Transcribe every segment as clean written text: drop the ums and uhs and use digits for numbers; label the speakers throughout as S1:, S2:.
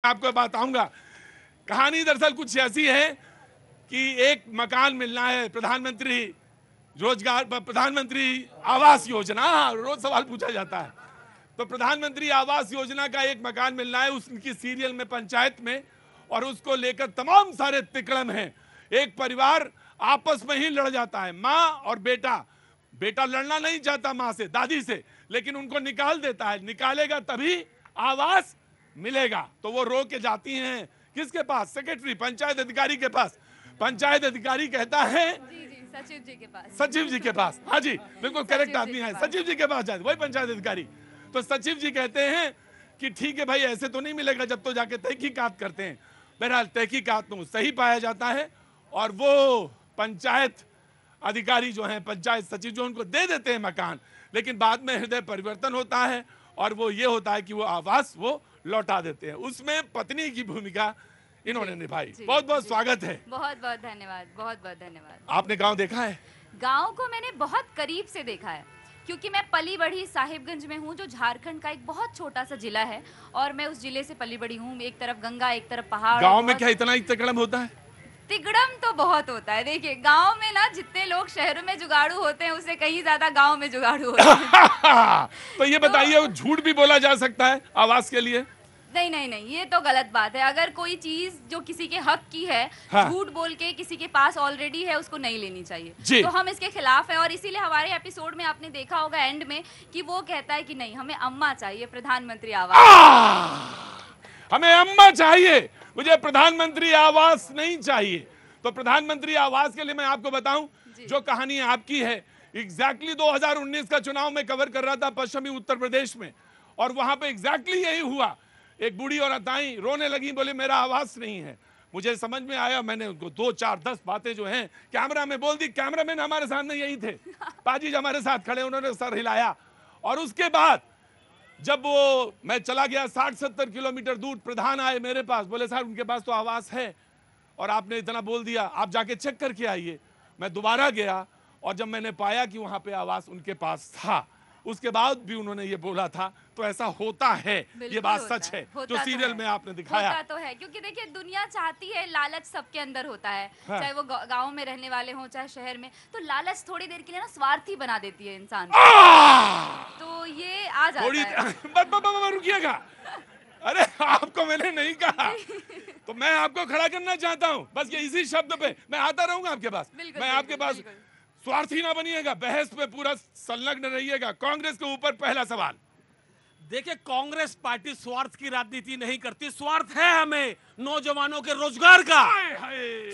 S1: आपको बताऊंगा। कहानी दरअसल कुछ ऐसी है कि एक मकान मिलना है, प्रधानमंत्री आवास योजना, रोज सवाल पूछा जाता है। तो प्रधानमंत्री आवास योजना का एक मकान मिलना है, उसकी सीरियल में पंचायत में, और उसको लेकर तमाम सारे तिकड़म हैं। एक परिवार आपस में ही लड़ जाता है, माँ और बेटा। बेटा लड़ना नहीं चाहता माँ से, दादी से, लेकिन उनको निकाल देता है। निकालेगा तभी आवास मिलेगा। तो वो रो के जाती हैं किसके पास? सेक्रेटरी, पंचायत अधिकारी के पास। पंचायत अधिकारी कहता है
S2: जी सचिव जी के पास।
S1: सचिव जी के पास, हाँ जी बिल्कुल करेक्ट आदमी है, सचिव जी के पास जाते, वही पंचायत अधिकारी। तो सचिव जी कहते हैं कि ठीक है भाई, ऐसे तो नहीं मिलेगा, जब तो जाके तहकीकात करते हैं। बहरहाल तहकीकात में सही पाया जाता है और वो पंचायत अधिकारी जो हैं, पंचायत सचिव जो, उनको दे देते हैं मकान। लेकिन बाद में हृदय परिवर्तन होता है और वो ये होता है कि वो आवास वो लौटा देते हैं। उसमें पत्नी की भूमिका इन्होंने निभाई। बहुत बहुत स्वागत है।
S2: बहुत बहुत धन्यवाद, बहुत बहुत धन्यवाद।
S1: आपने गांव देखा है?
S2: गांव को मैंने बहुत करीब से देखा है, क्योंकि मैं पली बढ़ी साहिबगंज में हूँ, जो झारखंड का एक बहुत छोटा सा जिला है, और मैं उस जिले से पली बढ़ी हूँ। एक तरफ गंगा, एक तरफ पहाड़।
S1: गांव में क्या इतना ही तिकड़म होता है?
S2: तिकड़म तो बहुत होता है। देखिए, गांव में ना जितने लोग शहरों में जुगाड़ू होते हैं, उससे कहीं ज्यादा गांव में जुगाड़ू होते हैं।
S1: तो ये बताइए, झूठ भी बोला जा सकता है आवास के लिए?
S2: नहीं नहीं नहीं, ये तो गलत बात है। अगर कोई चीज जो किसी के हक की है,
S1: हाँ।
S2: झूठ बोल के किसी के पास ऑलरेडी है, उसको नहीं लेनी चाहिए। तो हम इसके खिलाफ है, और इसीलिए हमारे एपिसोड में आपने देखा होगा एंड में कि वो कहता है कि नहीं, हमें अम्मा चाहिए, प्रधानमंत्री आवास।
S1: हमें अम्मा चाहिए, मुझे प्रधानमंत्री आवास नहीं चाहिए। तो प्रधानमंत्री आवास के लिए मैं आपको बताऊं, जो कहानी आपकी है, एग्जैक्टली 2019 का चुनाव में कवर कर रहा था पश्चिमी उत्तर प्रदेश में, और वहां पे एग्जैक्टली यही हुआ। एक बूढ़ी औरत आई, रोने लगी, बोले मेरा आवास नहीं है। मुझे समझ में आया, मैंने उनको 2 4 10 बातें जो हैं कैमरा में बोल दी। कैमरामैन हमारे सामने यही थे, पाजी हमारे साथ खड़े, उन्होंने सर हिलाया। और उसके बाद जब वो मैं चला गया 60-70 किलोमीटर दूर, प्रधान आए मेरे पास, बोले साहब उनके पास तो आवास है और आपने इतना बोल दिया, आप जाके चेक करके आइए। मैं दोबारा गया और जब मैंने पाया कि वहां पे आवास उनके पास था, उसके बाद भी उन्होंने ये बोला था। तो ऐसा होता है, ये बात सच है जो सीरियल में आपने दिखाया।
S2: होता तो है, क्योंकि देखिए दुनिया चाहती है, लालच सबके अंदर होता है। हाँ। चाहे वो गांव में रहने वाले हों चाहे शहर में, तो लालच थोड़ी देर के लिए ना स्वार्थी बना देती है इंसान को। तो ये आ जाता है।
S1: रुकिएगा, अरे आपको मैंने नहीं कहा, तो मैं आपको खड़ा करना चाहता हूँ बस ये इसी शब्द पे। मैं आता रहूंगा आपके पास, मैं आपके पास। स्वार्थी ना बनिएगा, बहस पे पूरा संलग्न रहिएगा। कांग्रेस के ऊपर पहला सवाल।
S3: देखिए, कांग्रेस पार्टी स्वार्थ की राजनीति नहीं करती। स्वार्थ है हमें नौजवानों के रोजगार का,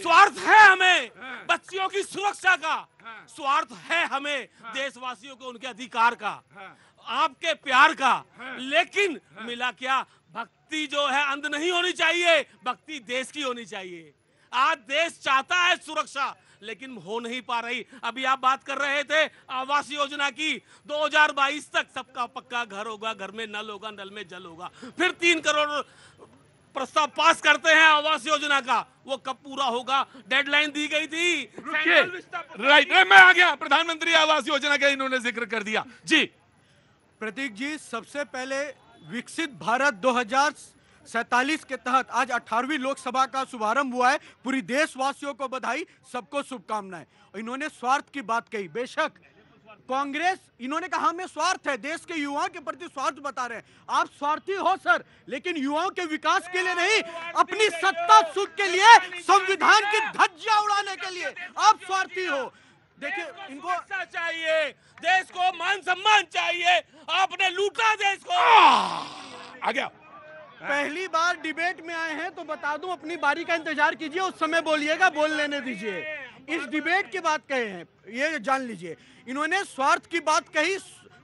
S3: स्वार्थ है हमें बच्चियों की सुरक्षा का, स्वार्थ है हमें देशवासियों को उनके अधिकार का, आपके प्यार का। लेकिन मिला क्या? भक्ति जो है अंध नहीं होनी चाहिए, भक्ति देश की होनी चाहिए। आज देश चाहता है सुरक्षा, लेकिन हो नहीं पा रही। अभी आप बात कर रहे थे आवास योजना की, 2022 तक सबका पक्का घर होगा, घर में नल होगा, नल में जल होगा। फिर 3 करोड़ प्रस्ताव पास करते हैं आवास योजना का, वो कब पूरा होगा? डेडलाइन दी गई थी।
S1: राइट, मैं आ गया। प्रधानमंत्री आवास योजना का इन्होंने जिक्र कर दिया जी।
S4: प्रतीक जी, सबसे पहले विकसित भारत 2047 के तहत आज 18वीं लोकसभा का शुभारंभ हुआ है। पूरी देशवासियों को बधाई, सबको शुभकामनाएं। इन्होंने स्वार्थ की बात कही, बेशक कांग्रेस, इन्होंने कहा हमें स्वार्थ है, देश के युवाओं के प्रति स्वार्थ बता रहे हैं। आप स्वार्थी हो सर, लेकिन युवाओं के विकास के लिए नहीं, अपनी सत्ता सुख के लिए, संविधान की धज्जियां उड़ाने के लिए आप स्वार्थी हो। देखिए, इनको
S3: चाहिए, देश को मान सम्मान चाहिए। आपने लूटा देश को।
S1: आ गया।
S4: पहली बार डिबेट में आए हैं तो बता दूं, अपनी बारी का इंतजार कीजिए, उस समय बोलिएगा, बोल लेने दीजिए। इस डिबेट की बात कहे हैं, ये जान लीजिए। इन्होंने स्वार्थ की बात कही,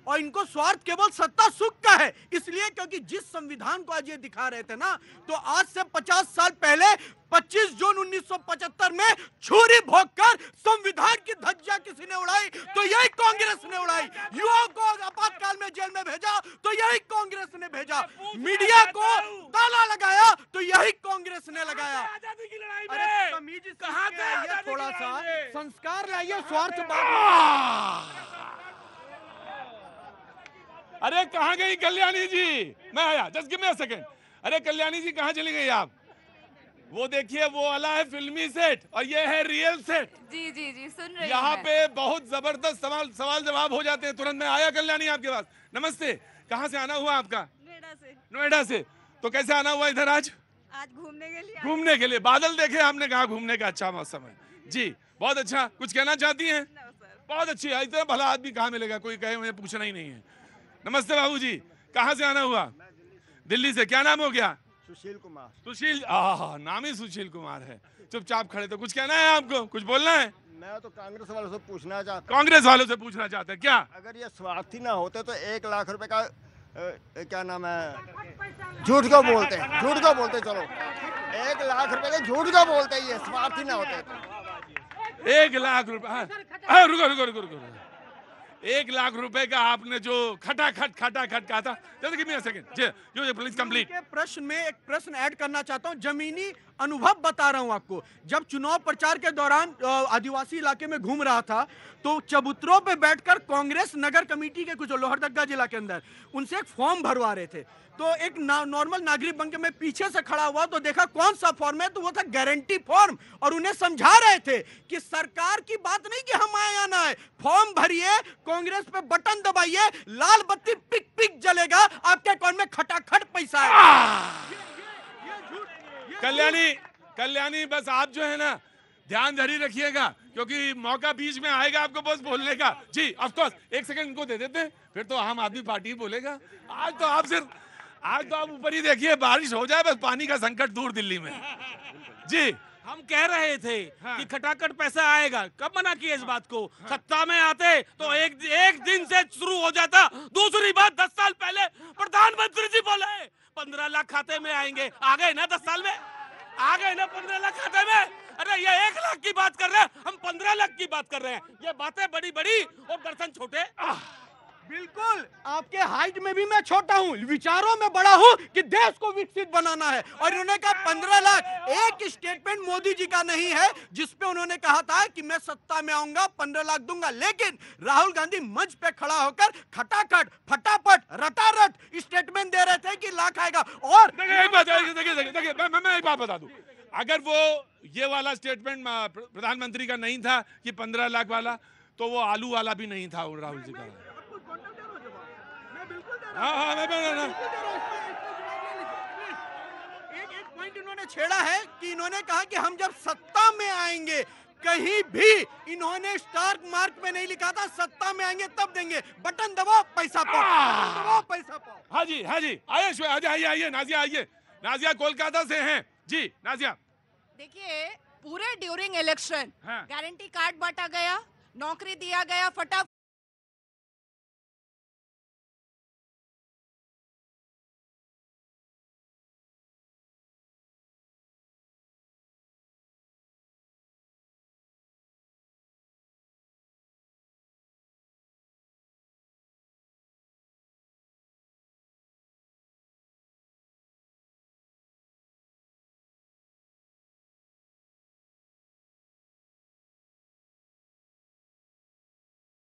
S4: और इनको स्वार्थ केवल सत्ता सुख का है, इसलिए क्योंकि जिस संविधान को आज ये दिखा रहे थे ना, तो आज से 50 साल पहले 25 जून 1975 में छुरी भोंककर संविधान की धज्जियां किसी ने उड़ाई तो यही कांग्रेस ने उड़ाई। युवाओं को आपातकाल में जेल में भेजा तो यही कांग्रेस ने भेजा। मीडिया को ताला लगाया तो यही कांग्रेस ने लगाया। अरे तमीज कहां है? थोड़ा सा संस्कार लाइए, स्वार्थ बात।
S1: अरे कहां गई कल्याणी जी? मैं आया, just give me a second. अरे कल्याणी जी कहाँ चली गई आप? वो देखिए वो वाला है फिल्मी सेट और ये है रियल सेट।
S2: जी जी जी, सुन रही हूँ
S1: यहाँ
S2: मैं।
S1: पे बहुत जबरदस्त सवाल जवाब हो जाते हैं तुरंत। में आया कल्याणी आपके पास। नमस्ते, कहाँ से आना हुआ आपका?
S5: नोएडा से।
S1: नोएडा से। तो कैसे आना हुआ इधर आज?
S5: आज घूमने के लिए।
S1: घूमने के लिए। बादल देखे आपने, कहा घूमने का अच्छा मौसम है जी। बहुत अच्छा, कुछ कहना चाहती हैं? बहुत अच्छी है। इतना भला आदमी कहाँ मिलेगा, कोई कहे मुझे पूछना ही नहीं है। नमस्ते बाबूजी, कहाँ से आना हुआ? दिल्ली से। क्या नाम हो गया?
S6: सुशील कुमार।
S1: सुशील, नाम ही सुशील कुमार है। चुपचाप खड़े। तो कुछ कहना है आपको, कुछ बोलना है?
S6: मैं तो कांग्रेस वालों से पूछना चाहता हूँ।
S1: कांग्रेस वालों से पूछना चाहते हैं क्या?
S6: अगर ये स्वार्थी ना होते तो 1 लाख रुपए का क्या नाम है, झूठ क्यों बोलते हैं, झूठ क्यों बोलते, चलो 1 लाख रुपए के झूठ क्यों बोलते, ये स्वार्थी ना होते तो।
S1: 1 लाख रुपए। हाँ, रुको रुको रुको रुको। 1 लाख रुपए का आपने जो खटाखट कहा था, just give me a second, जो प्लीज कंप्लीट।
S4: के प्रश्न में एक प्रश्न ऐड करना चाहता हूं। जमीनी अनुभव बता रहा हूं आपको। जब चुनाव प्रचार के दौरान आदिवासी इलाके में घूम रहा था तो चबूतरों पे बैठकर कांग्रेस नगर कमेटी के कुछ लोहरदगा जिला के अंदर उनसे एक फॉर्म भरवा रहे थे। तो एक नॉर्मल नागरिक बनकर मैं पीछे से खड़ा हुआ तो देखा कौन सा फॉर्म है, तो वो था गारंटी फॉर्म। और उन्हें समझा रहे थे कि सरकार की बात नहीं कि हम आए या ना आए, फॉर्म भरिए, कांग्रेस पे बटन दबाइए, लाल बत्ती पिक पिक जलेगा, आपके अकाउंट में खटाखट पैसा है।
S1: कल्याणी बस आप जो है ना ध्यान धरी रखिएगा, क्योंकि मौका बीच में आएगा आपको बस बोलने का। जी ऑफ कोर्स, 1 सेकंड इनको दे देते हैं, फिर तो आम आदमी पार्टी ही बोलेगा। आज तो आप ऊपर ही देखिए, बारिश हो जाए बस, पानी का संकट दूर दिल्ली में। जी
S3: हम कह रहे थे कि खटाखट पैसा आएगा, कब मना किए इस बात को? सत्ता में आते तो एक दिन से शुरू हो जाता। दूसरी बात, 10 साल पहले प्रधानमंत्री जी बोले 15 लाख खाते में आएंगे, आ गए ना 10 साल में, आ गए ना 15 लाख खाते में। अरे ये 1 लाख की बात कर रहे हैं, हम 15 लाख की बात कर रहे हैं। ये बातें बड़ी बड़ी और दर्शन छोटे।
S4: बिल्कुल, आपके हाइट में भी मैं छोटा हूं, विचारों में बड़ा हूं कि देश को विकसित बनाना है। और इन्होंने कहा 15 लाख। एक स्टेटमेंट मोदी जी का नहीं है जिसपे उन्होंने कहा था कि मैं सत्ता में आऊंगा 15 लाख दूंगा, लेकिन राहुल गांधी मंच पे खड़ा होकर खटाखट फटाफट रटारट स्टेटमेंट दे रहे थे कि लाख आएगा। और
S1: देखिए मैं एक बात बता दूं, अगर वो ये वाला स्टेटमेंट प्रधानमंत्री का नहीं था कि 15 लाख वाला, तो वो आलू वाला भी नहीं था राहुल जी का। हाँ,
S4: एक पॉइंट इन्होंने छेड़ा है कि इन्होंने कहा कि हम जब सत्ता में आएंगे, कहीं भी इन्होंने स्टार मार्क में नहीं लिखा था सत्ता में आएंगे तब देंगे, बटन दबाओ पैसा पाओ, बटन दबाओ पैसा पाओ।
S1: हाँ जी आइए नाजिया कोलकाता से हैं जी। नाजिया,
S5: देखिए, पूरे ड्यूरिंग इलेक्शन
S1: हाँ।
S5: गारंटी कार्ड बांटा गया, नौकरी दिया गया